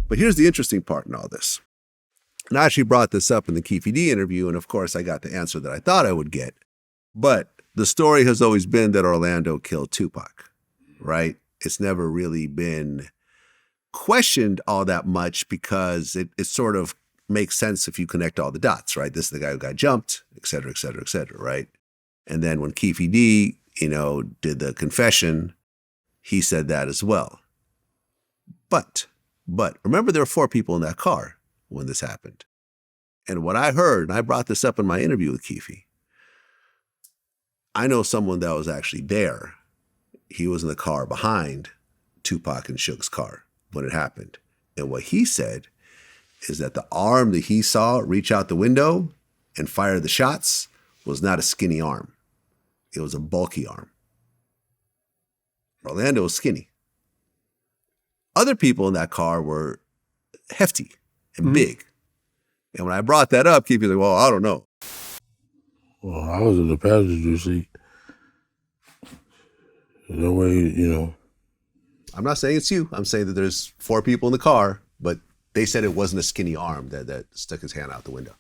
But here's the interesting part in all this. And I actually brought this up in the Keefe D interview, and of course I got the answer that I thought I would get. But the story has always been that Orlando killed Tupac, right? It's never really been questioned all that much because it sort of makes sense if you connect all the dots, right? This is the guy who got jumped, et cetera, right? And then when Keefe D, did the confession, he said that as well. But remember there were 4 people in that car when this happened. And what I heard, and I brought this up in my interview with Keefe, I know someone that was actually there. He was in the car behind Tupac and Suge's car when it happened. And what he said is that the arm that he saw reach out the window and fire the shots was not a skinny arm. It was a bulky arm. Orlando was skinny. Other people in that car were hefty and big. And when I brought that up, Keefe was like, well, I don't know. Well, I was in the passenger seat. No way, I'm not saying it's you. I'm saying that there's 4 people in the car, but they said it wasn't a skinny arm that stuck his hand out the window.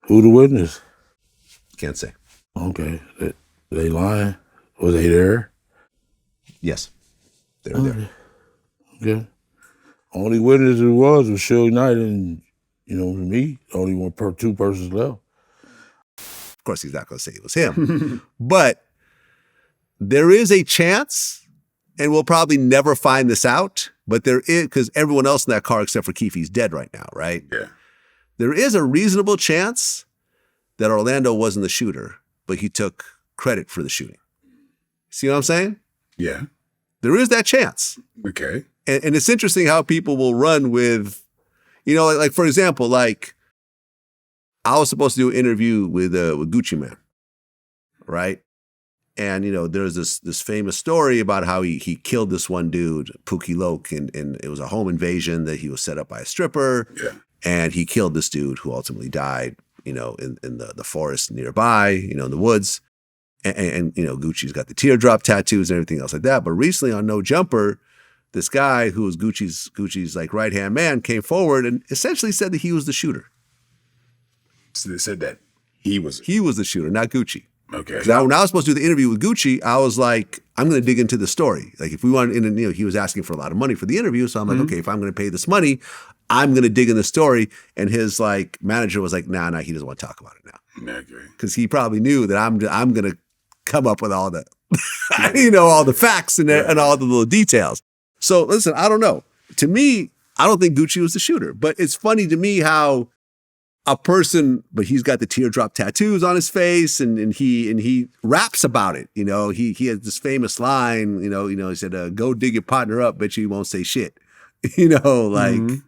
Who the witness? Can't say. Okay. They lying? Was they there? Yes. They were there. Okay. Only witness it was Suge Knight and, me. Only 2 persons left. Of course, he's not going to say it was him. But there is a chance, and we'll probably never find this out, but there is, because everyone else in that car except for Keefe is dead right now, right? Yeah. There is a reasonable chance that Orlando wasn't the shooter, but he took credit for the shooting. See what I'm saying? Yeah. There is that chance. Okay. And it's interesting how people will run with, like for example, like I was supposed to do an interview with Gucci Mane, right? And, there's this famous story about how he killed this one dude, Pookie Loc, and it was a home invasion that he was set up by a stripper. Yeah. And he killed this dude who ultimately died, in the forest nearby, in the woods. And Gucci's got the teardrop tattoos and everything else like that. But recently on No Jumper, this guy who was Gucci's like right-hand man came forward and essentially said that he was the shooter. So they said that he was the shooter, not Gucci. Okay. Now, when I was supposed to do the interview with Gucci, I was like, I'm going to dig into the story. Like if we wanted, he was asking for a lot of money for the interview. So I'm like, okay, if I'm going to pay this money, I'm going to dig in the story. And his like manager was like, nah, he doesn't want to talk about it now. Okay. Because he probably knew that I'm going to come up with all the, all the facts and all the little details. So listen, I don't know. To me, I don't think Gucci was the shooter, but it's funny to me how a person, but he's got the teardrop tattoos on his face and he raps about it. He has this famous line, he said, go dig your partner up, bet you won't say shit, and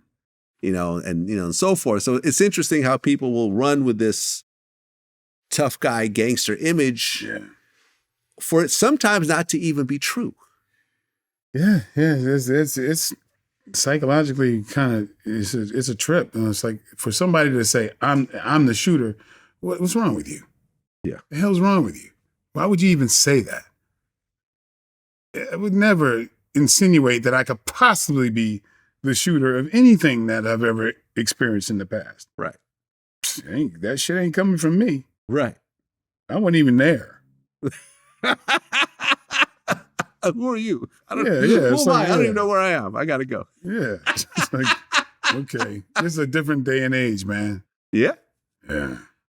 so forth. So it's interesting how people will run with this tough guy gangster image for it sometimes not to even be true. Yeah. It's psychologically kind of it's a trip. It's like for somebody to say I'm the shooter, what's wrong with you? Yeah, the hell's wrong with you? Why would you even say that? I would never insinuate that I could possibly be the shooter of anything that I've ever experienced in the past. Right. That shit ain't coming from me. Right. I wasn't even there. Who are you? I don't, Who am I? I don't even know where I am. I got to go. Yeah. It's like, okay. This is a different day and age, man. Yeah. Yeah.